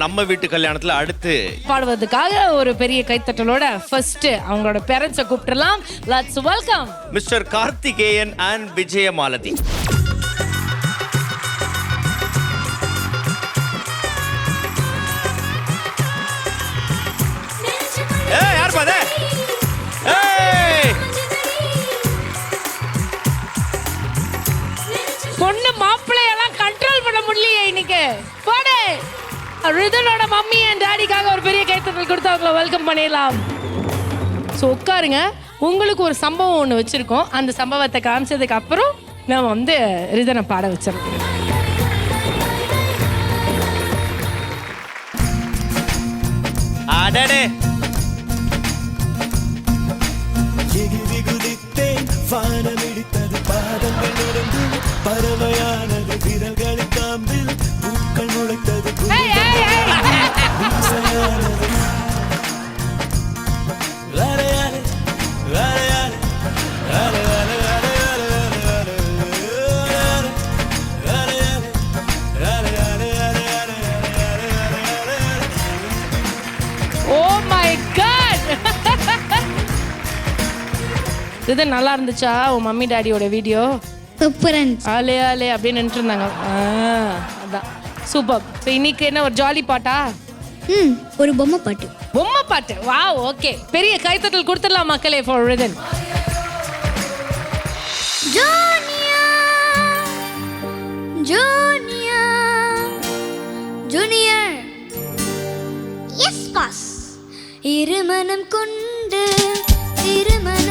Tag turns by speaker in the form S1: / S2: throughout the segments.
S1: நம்ம வீட்டு கல்யாணத்துல அடுத்து
S2: பாடுவதற்காக ஒரு பெரிய கைத்தட்டலோட ஃபர்ஸ்ட் அவங்களோட பேரண்ட்ஸை கூப்பிட்டுலாம். Let's welcome
S1: mister Karthikeyan and Vijayamalathi. யார் பாத
S2: பொண்ணு மாப்பிள்ளையெல்லாம் கண்ட்ரோல் பண்ண முடியலையே இன்னைக்கு. போடு. ரிதனோட மம்மி அண்ட் டாடிக்காக ஒரு பெரிய கைத்தட்டல் கொடுத்து அவங்கள வெல்கம் பண்ணிடலாம். ஸோ உட்காருங்க. உங்களுக்கு ஒரு சம்பவம் ஒன்று வச்சுருக்கோம். அந்த சம்பவத்தை காமிச்சதுக்கு அப்புறம் நம்ம வந்து ரிதனை பாட வச்சிருக்கோம்.
S1: அடடே
S3: வானமிடித்தது பாதங்கள் இருந்து பறவையானது விரல்களை காம்பில் பூக்கள் முளைத்தது
S2: இது நல்லா இருந்துச்சா உன் மம்மி டாடியோட வீடியோ?
S4: சூப்பர்.
S2: ஆலே ஆலே அப்படின்னு நின்றுட்டு இருந்தாங்க. அதான் சூப்பர். ஸோ இன்னைக்கு என்ன ஒரு ஜாலி பாட்டா?
S4: ஒரு பொம்மை பாட்டு.
S2: பொம்மை பாட்டு. வா ஓகே. பெரிய கைத்தட்டல் கொடுத்துடலாம் மக்களே ஃபார் ரிதன்.
S4: ஜூனியர் எஸ் பாஸ். இருமனம் கொண்டு திருமண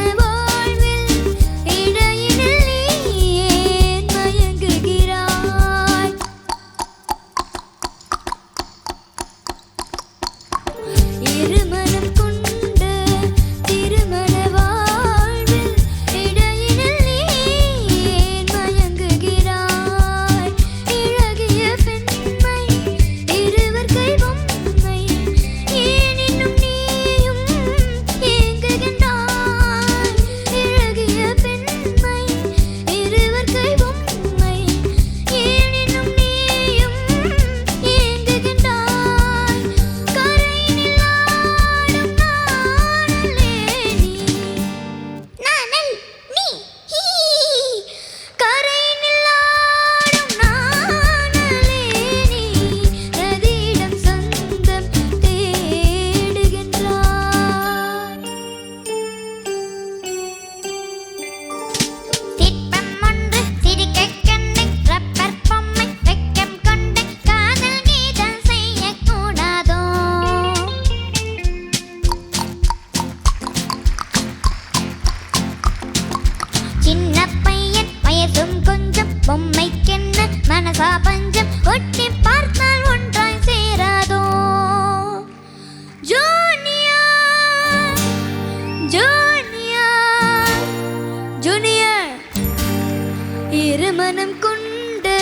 S4: இருமனம் கொண்டு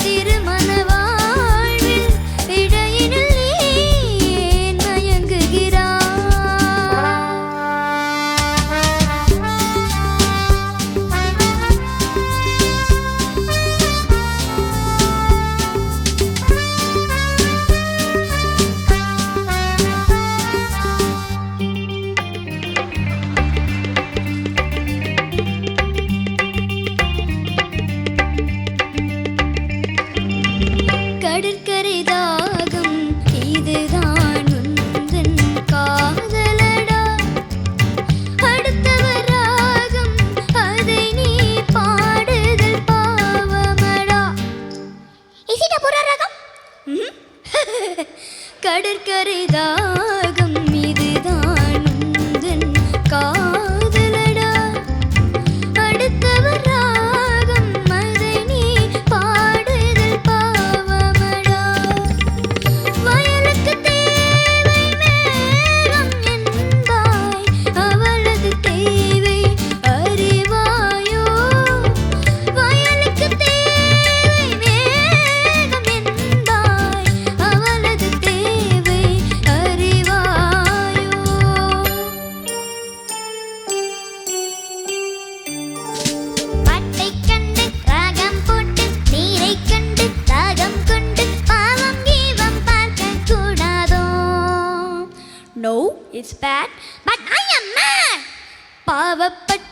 S4: திருமண வாழ்வில் இடையினில் ஏன் மயங்குகிறாய்? கடற்கரை தாகம் இதுதான் உந்தன் காதலடா. அடுத்தவர் ராகம் அதை நீ பாடுதல் பாவமடா. இசிட்ட புற ராகம். கடற்கரை தாகம் இதுதான் உந்தன் காதலடா. அடுத்தவர் ராகம் அதை நீ பாடுதல் பாவமடா. வயலுக்கு தேவை மேகம் என்பாய், அவளது தேவை அறிவாயோ? வயலுக்கு தேவை மேகம் என்பாய், அவளது தேவை அறிவாயோ? No, it's bad, but I am mad. பாவப்பட்ட